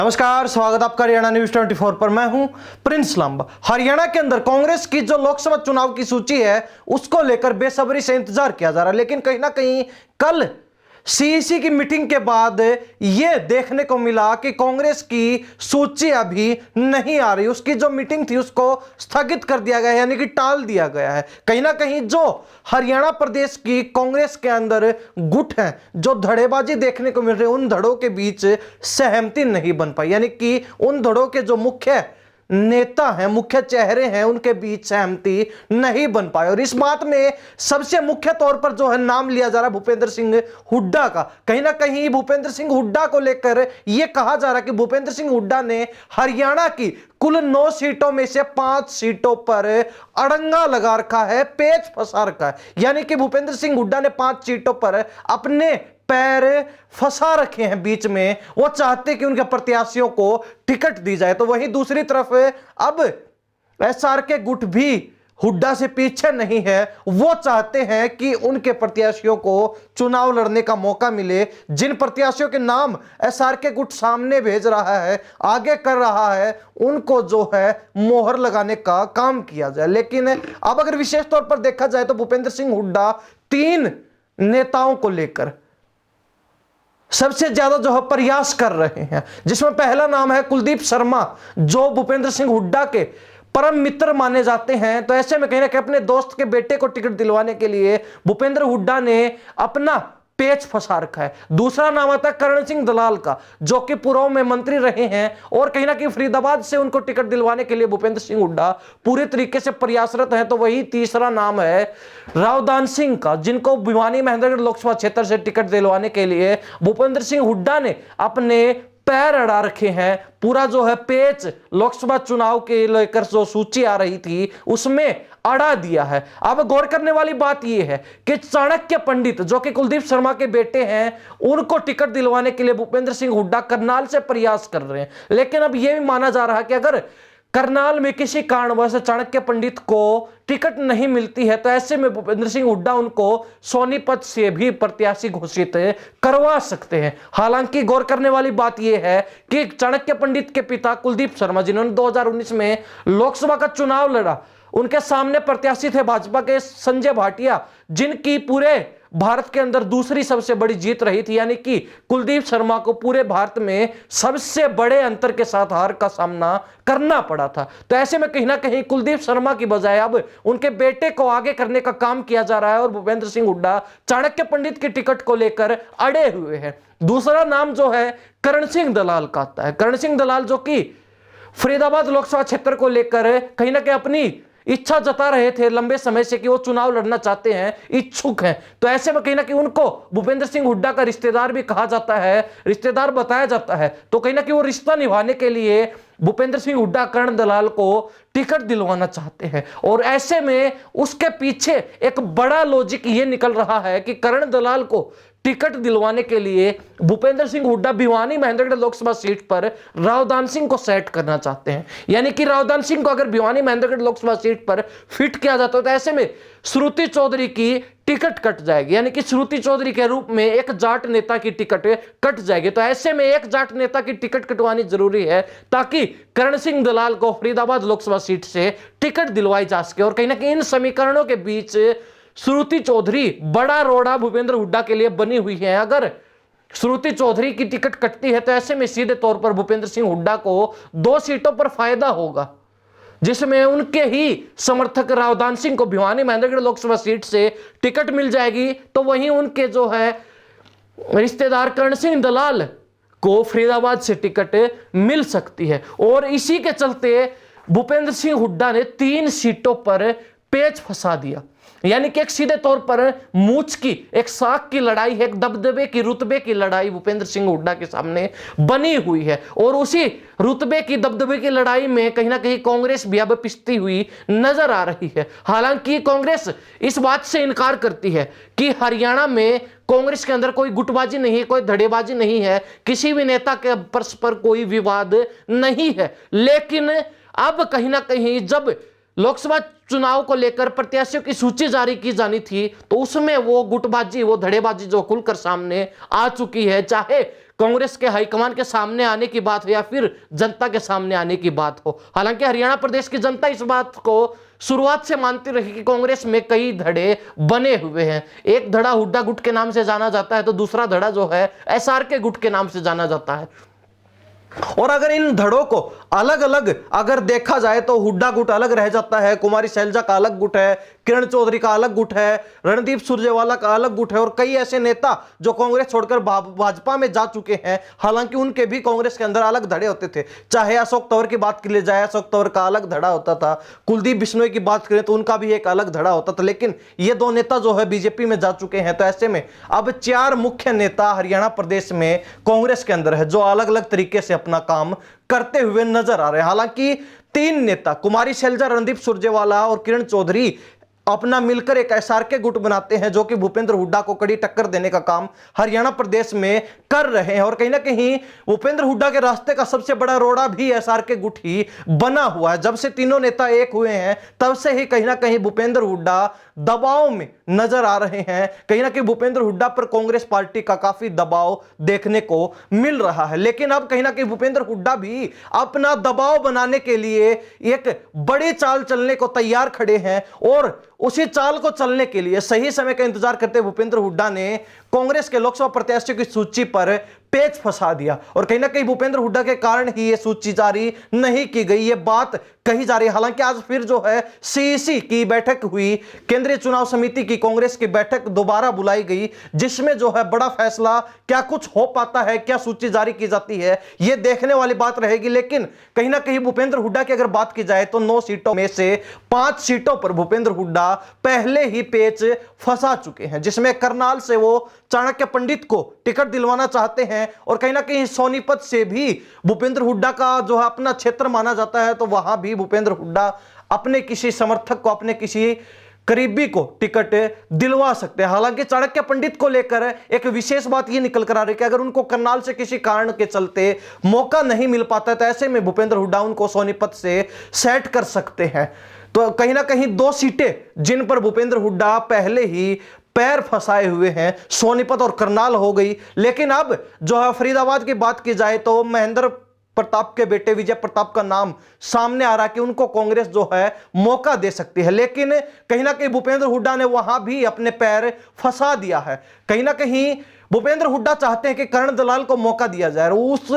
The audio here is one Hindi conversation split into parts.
नमस्कार, स्वागत आपका हरियाणा न्यूज 24 पर। मैं हूं प्रिंस लांबा। हरियाणा के अंदर कांग्रेस की जो लोकसभा चुनाव की सूची है उसको लेकर बेसब्री से इंतजार किया जा रहा है, लेकिन कहीं ना कहीं कल सीईसी की मीटिंग के बाद यह देखने को मिला कि कांग्रेस की सूची अभी नहीं आ रही। उसकी जो मीटिंग थी उसको स्थगित कर दिया गया है, यानी कि टाल दिया गया है। कहीं ना कहीं जो हरियाणा प्रदेश की कांग्रेस के अंदर गुट है, जो धड़ेबाजी देखने को मिल रही है, उन धड़ों के बीच सहमति नहीं बन पाई, यानी कि उन धड़ों के जो मुख्य नेता हैं, मुख्य चेहरे हैं, उनके बीच सहमति नहीं बन पाए। और इस बात में सबसे मुख्य तौर पर जो है नाम लिया जा रहा है भूपेंद्र सिंह हुड्डा का। कहीं ना कहीं भूपेंद्र सिंह हुड्डा को लेकर यह कहा जा रहा है कि भूपेंद्र सिंह हुड्डा ने हरियाणा की कुल 9 सीटों में से 5 सीटों पर अड़ंगा लगा रखा है, पेच फंसा रखा है। यानी कि भूपेंद्र सिंह हुड्डा ने 5 सीटों पर अपने पैर फंसा रखे हैं बीच में। वो चाहते कि उनके प्रत्याशियों को टिकट दी जाए। तो वहीं दूसरी तरफ अब एसआर के गुट भी हुड्डा से पीछे नहीं है। वो चाहते हैं कि उनके प्रत्याशियों को चुनाव लड़ने का मौका मिले। जिन प्रत्याशियों के नाम एसआर के गुट सामने भेज रहा है, आगे कर रहा है, उनको जो है मोहर लगाने का काम किया जाए। लेकिन अब अगर विशेष तौर पर देखा जाए तो भूपेंद्र सिंह हुड्डा 3 नेताओं को लेकर सबसे ज्यादा जो है प्रयास कर रहे हैं, जिसमें पहला नाम है कुलदीप शर्मा, जो भूपेंद्र सिंह हुड्डा के परम मित्र माने जाते हैं। तो ऐसे में कहीं ना कहीं अपने दोस्त के बेटे को टिकट दिलवाने के लिए भूपेंद्र हुड्डा ने अपना पेच फंसा रखा है। दूसरा नाम आता है करण सिंह दलाल का, जो कि पूर्व में मंत्री रहे हैं और कहीं ना कहीं फरीदाबाद से उनको टिकट दिलवाने के लिए भूपेंद्र सिंह हुड्डा पूरे तरीके से प्रयासरत है। तो वही तीसरा नाम है रावदान सिंह का, जिनको भिवानी महेंद्रगढ़ लोकसभा क्षेत्र से टिकट दिलवाने के लिए भूपेंद्र सिंह हुड्डा ने अपने पैर अड़ा रखे हैं। पूरा जो है पेच लोकसभा चुनाव के लेकर जो सूची आ रही थी उसमें अड़ा दिया है। अब गौर करने वाली बात यह है कि चाणक्य पंडित, जो कि कुलदीप शर्मा के बेटे हैं, उनको टिकट दिलवाने के लिए भूपेंद्र सिंह हुड्डा करनाल से प्रयास कर रहे हैं। लेकिन अब यह भी माना जा रहा है कि अगर करनाल में किसी कारणवश चाणक्य पंडित को टिकट नहीं मिलती है तो ऐसे में भूपेंद्र सिंह हुड्डा उनको सोनीपत से भी प्रत्याशी घोषित करवा सकते हैं। हालांकि गौर करने वाली बात यह है कि चाणक्य पंडित के पिता कुलदीप शर्मा, जिन्होंने 2019 में लोकसभा का चुनाव लड़ा, उनके सामने प्रत्याशी थे भाजपा के संजय भाटिया, जिनकी पूरे भारत के अंदर दूसरी सबसे बड़ी जीत रही थी। यानी कि कुलदीप शर्मा को पूरे भारत में सबसे बड़े अंतर के साथ हार का सामना करना पड़ा था। तो ऐसे में कहीं ना कहीं कुलदीप शर्मा की बजाय अब उनके बेटे को आगे करने का काम किया जा रहा है और भूपेंद्र सिंह हुड्डा चाणक्य पंडित की टिकट को लेकर अड़े हुए हैं। दूसरा नाम जो है करण सिंह दलाल का आता है। करण सिंह दलाल जो कि फरीदाबाद लोकसभा क्षेत्र को लेकर कहीं ना कहीं अपनी इच्छा जता रहे थे लंबे समय से कि वो चुनाव लड़ना चाहते हैं, इच्छुक हैं। तो ऐसे में कहीं ना कहीं उनको भूपेंद्र सिंह हुड्डा का रिश्तेदार भी कहा जाता है, रिश्तेदार बताया जाता है। तो कहीं ना कहीं वो रिश्ता निभाने के लिए भूपेंद्र सिंह हुड्डा करण दलाल को टिकट दिलवाना चाहते हैं। और ऐसे में उसके पीछे एक बड़ा लॉजिक ये निकल रहा है कि करण दलाल को टिकट दिलवाने के लिए भूपेंद्र सिंह हुड्डा भिवानी महेंद्रगढ़ लोकसभा सीट पर रावदान सिंह को सेट करना चाहते हैं। यानी कि रावदान सिंह को अगर भिवानी महेंद्रगढ़ लोकसभा सीट पर फिट किया जाता है तो ऐसे में श्रुति चौधरी की टिकट कट जाएगी। यानी कि श्रुति चौधरी के रूप में एक जाट नेता की टिकट कट जाएगी। तो ऐसे में एक जाट नेता की टिकट कटवानी जरूरी है ताकि करण सिंह दलाल को फरीदाबाद लोकसभा सीट से टिकट दिलवाई जा सके। और कहीं ना कहीं इन समीकरणों के बीच श्रुति चौधरी बड़ा रोड़ा भूपेंद्र हुड्डा के लिए बनी हुई है। अगर श्रुति चौधरी की टिकट कटती है तो ऐसे में सीधे तौर पर भूपेंद्र सिंह हुड्डा को 2 सीटों पर फायदा होगा, जिसमें उनके ही समर्थक रावदान सिंह को भिवानी महेंद्रगढ़ लोकसभा सीट से टिकट मिल जाएगी। तो वहीं उनके जो है रिश्तेदार करण सिंह दलाल को फरीदाबाद से टिकट मिल सकती है। और इसी के चलते भूपेंद्र सिंह हुड्डा ने 3 सीटों पर पेच फंसा दिया। यानी कि एक सीधे तौर पर मूछ की, एक साख की लड़ाई है, एक दबदबे की, रुतबे की लड़ाई भूपेंद्र सिंह हुड्डा के सामने बनी हुई है। और उसी रुतबे की, दबदबे की लड़ाई में कहीं ना कहीं कांग्रेस भी अब पिसती हुई नजर आ रही है। हालांकि कांग्रेस इस बात से इनकार करती है कि हरियाणा में कांग्रेस के अंदर कोई गुटबाजी नहीं है, कोई धड़ेबाजी नहीं है, किसी भी नेता के परस्पर कोई विवाद नहीं है। लेकिन अब कहीं ना कहीं जब लोकसभा चुनाव को लेकर प्रत्याशियों की सूची जारी की जानी थी तो उसमें वो गुटबाजी, वो धड़ेबाजी जो खुलकर सामने आ चुकी है। चाहे कांग्रेस के हाईकमान के सामने आने की बात हो या फिर जनता के सामने आने की बात हो। हालांकि हरियाणा प्रदेश की जनता इस बात को शुरुआत से मानती रही कि कांग्रेस में कई धड़े बने हुए हैं। एक धड़ा हुड्डा गुट के नाम से जाना जाता है तो दूसरा धड़ा जो है SRK गुट के नाम से जाना जाता है। और अगर इन धड़ों को अलग अलग अगर देखा जाए तो हुड्डा गुट अलग रह जाता है, कुमारी शैलजा का अलग गुट है, किरण चौधरी का अलग गुट है, रणदीप सुरजेवाला का अलग गुट है और कई ऐसे नेता जो कांग्रेस छोड़कर भाजपा में जा चुके हैं। हालांकि उनके भी कांग्रेस के अंदर अलग धड़े होते थे। चाहे अशोक तंवर की बात कर ली जाए, अशोक तंवर का अलग धड़ा होता था। कुलदीप बिश्नोई की बात करें तो उनका भी एक अलग धड़ा होता था। लेकिन ये दो नेता जो है बीजेपी में जा चुके हैं, तो ऐसे में अब 4 मुख्य नेता हरियाणा प्रदेश में कांग्रेस के अंदर है जो अलग अलग तरीके से अपना काम करते हुए नजर आ रहे हैं। हालांकि 3 नेता कुमारी शैलजा, रणदीप सुरजेवाला और किरण चौधरी अपना मिलकर एक SRK गुट बनाते हैं जो कि भूपेंद्र हुड्डा को कड़ी टक्कर देने का काम हरियाणा प्रदेश में कर रहे हैं। और कहीं ना कहीं भूपेंद्र हुड्डा के रास्ते का सबसे बड़ा रोड़ा भी SRK गुट ही बना हुआ है। जब से तीनों नेता एक हुए हैं तब से ही कहीं ना कहीं भूपेंद्र हुड्डा दबाव में नजर आ रहे हैं। कहीं ना कहीं भूपेंद्र हुड्डा पर कांग्रेस पार्टी का काफी दबाव देखने को मिल रहा है। लेकिन अब कहीं ना कहीं भूपेंद्र हुड्डा भी अपना दबाव बनाने के लिए एक बड़ी चाल चलने को तैयार खड़े हैं और उसी चाल को चलने के लिए सही समय का इंतजार करते भूपेंद्र हुड्डा ने कांग्रेस के लोकसभा प्रत्याशियों की सूची पर पेच फंसा दिया। और कहीं ना कहीं भूपेंद्र हुड्डा के कारण ही यह सूची जारी नहीं की गई, यह बात कही जा रही है। हालांकि आज फिर जो है CEC की बैठक हुई, केंद्रीय चुनाव समिति की कांग्रेस की बैठक दोबारा बुलाई गई, जिसमें जो है बड़ा फैसला क्या कुछ हो पाता है, क्या सूची जारी की जाती है, यह देखने वाली बात रहेगी। लेकिन कहीं ना कहीं भूपेंद्र हुड्डा की अगर बात की जाए तो 9 सीटों में से 5 सीटों पर भूपेंद्र हुड्डा पहले ही पेच फंसा चुके हैं, जिसमें करनाल से वो चाणक्य पंडित को टिकट दिलवाना चाहते हैं और कहीं ना कहीं सोनीपत से भी भूपेंद्र हुड्डा का जो है अपना क्षेत्र माना जाता है, तो वहां भी भूपेंद्र हुड्डा अपने किसी समर्थक को, अपने किसी करीबी को टिकट दिलवा सकते हैं। हालांकि चाणक्य पंडित को लेकर एक विशेष बात यह निकल कर आ रही है कि अगर उनको करनाल से किसी कारण के चलते मौका नहीं मिल पाता तो ऐसे में भूपेंद्र हुड्डा उनको सोनीपत से सेट कर सकते हैं। तो कहीं ना कहीं 2 सीटें जिन पर भूपेंद्र हुड्डा पहले ही पैर फंसाए हुए हैं, सोनीपत और करनाल हो गई। लेकिन अब जो है फरीदाबाद की बात की जाए तो महेंद्र प्रताप के बेटे विजय प्रताप का नाम सामने आ रहा है कि उनको कांग्रेस जो है मौका दे सकती है। लेकिन कहीं ना कहीं भूपेंद्र हुड्डा ने वहां भी अपने पैर फंसा दिया है। कहीं ना कहीं भूपेंद्र हुड्डा चाहते हैं कि करण दलाल को मौका दिया जाए। उस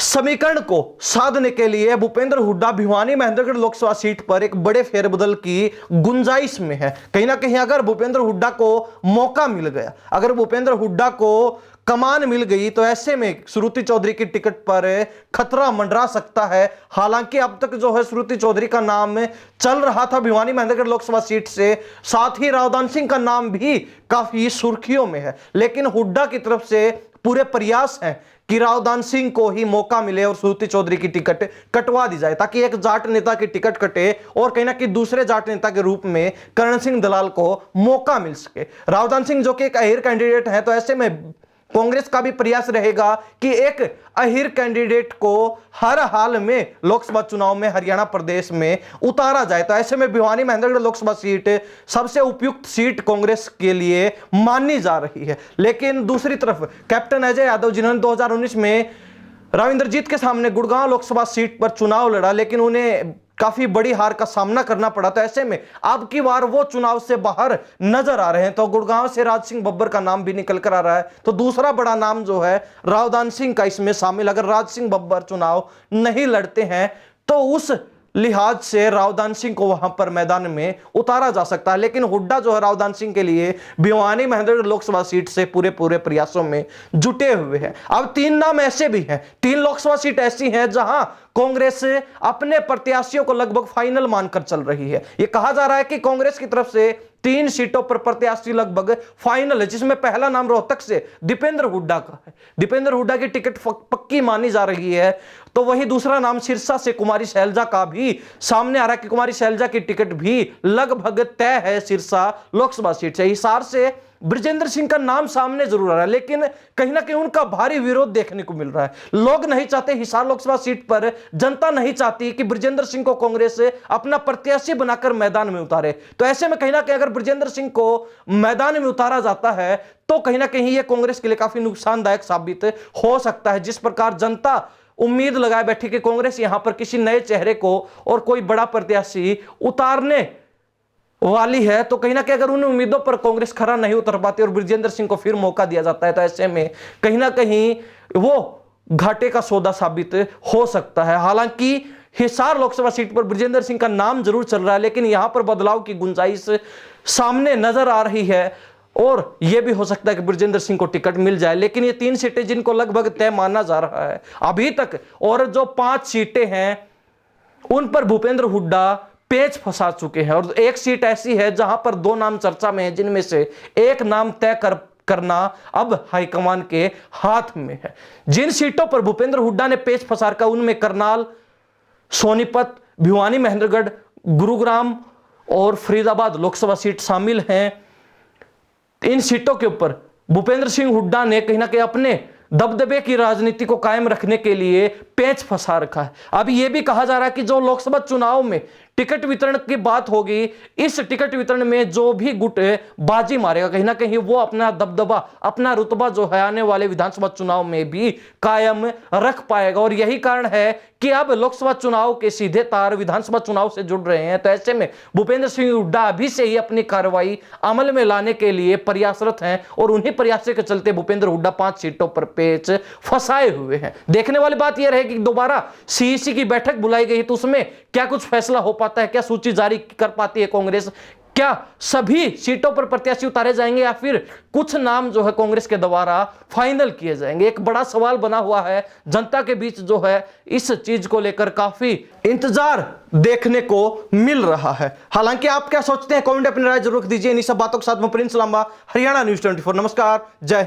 समीकरण को साधने के लिए भूपेंद्र हुड्डा भिवानी महेंद्रगढ़ लोकसभा सीट पर एक बड़े फेरबदल की गुंजाइश में है। कहीं ना कहीं अगर भूपेंद्र हुड्डा को मौका मिल गया, अगर भूपेंद्र हुड्डा को कमान मिल गई तो ऐसे में श्रुति चौधरी की टिकट पर खतरा मंडरा सकता है। हालांकि अब तक जो है श्रुति चौधरी का नाम चल रहा था भिवानी महेंद्रगढ़ लोकसभा सीट से, साथ ही रावदान सिंह का नाम भी काफी सुर्खियों में है। लेकिन हुड्डा की तरफ से पूरे प्रयास हैं कि रावदान सिंह को ही मौका मिले और श्रुति चौधरी की टिकट कटवा दी जाए, ताकि एक जाट नेता की टिकट कटे और कहीं ना कहीं दूसरे जाट नेता के रूप में करण सिंह दलाल को मौका मिल सके। रावदान सिंह जो कि एक अहिर कैंडिडेट है, तो ऐसे में कांग्रेस का भी प्रयास रहेगा कि एक अहिर कैंडिडेट को हर हाल में लोकसभा चुनाव में हरियाणा प्रदेश में उतारा जाए। तो ऐसे में भिवानी महेंद्रगढ़ लोकसभा सीट सबसे उपयुक्त सीट कांग्रेस के लिए मानी जा रही है। लेकिन दूसरी तरफ कैप्टन अजय यादव, जिन्होंने 2019 में राव इंद्रजीत के सामने गुड़गांव लोकसभा सीट पर चुनाव लड़ा, लेकिन उन्हें काफी बड़ी हार का सामना करना पड़ा, तो ऐसे में अब की बार वो चुनाव से बाहर नजर आ रहे हैं। तो गुड़गांव से राज सिंह बब्बर का नाम भी निकल कर आ रहा है, तो दूसरा बड़ा नाम जो है रावदान सिंह का इसमें शामिल। अगर राज सिंह बब्बर चुनाव नहीं लड़ते हैं तो उस लिहाज से रावदान सिंह को वहां पर मैदान में उतारा जा सकता है। लेकिन हुड्डा जो है रावदान सिंह के लिए भिवानी महेंद्रगढ़ लोकसभा सीट से पूरे प्रयासों में जुटे हुए हैं। अब 3 नाम ऐसे भी हैं, 3 लोकसभा सीट ऐसी हैं जहां कांग्रेस अपने प्रत्याशियों को लगभग फाइनल मानकर चल रही है। यह कहा जा रहा है कि कांग्रेस की तरफ से 3 सीटों पर प्रत्याशी लगभग फाइनल है, जिसमें पहला नाम रोहतक से दीपेंद्र हुड्डा का है। दीपेंद्र हुड्डा की टिकट पक्की मानी जा रही है। तो वही दूसरा नाम सिरसा से कुमारी शैलजा का भी सामने आ रहा है कि कुमारी शैलजा की टिकट भी लगभग तय है सिरसा लोकसभा सीट से। हिसार से बृजेंद्र सिंह का नाम सामने जरूर आ रहा है, लेकिन कहीं ना कहीं उनका भारी विरोध देखने को मिल रहा है। लोग नहीं चाहते, हिसार लोकसभा सीट पर जनता नहीं चाहती कि बृजेंद्र सिंह को कांग्रेस अपना प्रत्याशी बनाकर मैदान में उतारे। तो ऐसे में कहीं ना कहीं अगर बृजेंद्र सिंह को मैदान में उतारा जाता है तो कहीं ना कहीं यह कांग्रेस के लिए काफी नुकसानदायक साबित हो सकता है। जिस प्रकार जनता उम्मीद लगाए बैठी कि कांग्रेस यहां पर किसी नए चेहरे को और कोई बड़ा प्रत्याशी उतारने वाली है, तो कहीं ना कहीं अगर उन उम्मीदों पर कांग्रेस खरा नहीं उतर पाती और बृजेंद्र सिंह को फिर मौका दिया जाता है तो ऐसे में कहीं ना कहीं वो घाटे का सौदा साबित हो सकता है। हालांकि हिसार लोकसभा सीट पर बृजेंद्र सिंह का नाम जरूर चल रहा है, लेकिन यहां पर बदलाव की गुंजाइश सामने नजर आ रही है और यह भी हो सकता है कि बृजेंद्र सिंह को टिकट मिल जाए। लेकिन ये 3 सीटें जिनको लगभग तय माना जा रहा है अभी तक, और जो 5 सीटें हैं उन पर भूपेंद्र हुड्डा पेच फंसा चुके हैं और 1 सीट ऐसी है जहां पर 2 नाम चर्चा में है, जिनमें से एक नाम तय करना अब हाईकमान के हाथ में है। जिन सीटों पर भूपेंद्र हुड्डा ने पेच फंसा रखा उनमें करनाल, सोनीपत, भिवानी, महेंद्रगढ़, गुरुग्राम और फरीदाबाद लोकसभा सीट शामिल हैं। इन सीटों के ऊपर भूपेंद्र सिंह हुड्डा ने कहीं ना कहीं अपने दबदबे की राजनीति को कायम रखने के लिए पेच फंसा रखा है। अब यह भी कहा जा रहा है कि जो लोकसभा चुनाव में टिकट वितरण की बात होगी, इस टिकट वितरण में जो भी गुट बाजी मारेगा कहीं ना कहीं वो अपना दबदबा, अपना रुतबा जो है आने वाले विधानसभा चुनाव में भी कायम रख पाएगा। और यही कारण है कि अब लोकसभा चुनाव के सीधे तार विधानसभा चुनाव से जुड़ रहे हैं। तो ऐसे में भूपेंद्र सिंह हुड्डा अभी से ही अपनी कार्रवाई अमल में लाने के लिए प्रयासरत हैं और उन्हीं प्रयासों के चलते भूपेंद्र हुड्डा 5 सीटों पर पेच फंसाए हुए हैं। देखने वाली बात यह रहेगी कि दोबारा सीईसी की बैठक बुलाई गई तो उसमें क्या कुछ फैसला हो पाता है, क्या सूची जारी कर पाती है कांग्रेस, क्या सभी सीटों पर प्रत्याशी उतारे जाएंगे या फिर कुछ नाम जो है कांग्रेस के द्वारा फाइनल किए जाएंगे। एक बड़ा सवाल बना हुआ है, जनता के बीच जो है इस चीज को लेकर काफी इंतजार देखने को मिल रहा है। हालांकि आप क्या सोचते हैं कमेंट अपनी राय जरूर दीजिए। इन सब बातों के साथ में प्रिंस लांबा, हरियाणा न्यूज़ 24। नमस्कार, जय हिंद।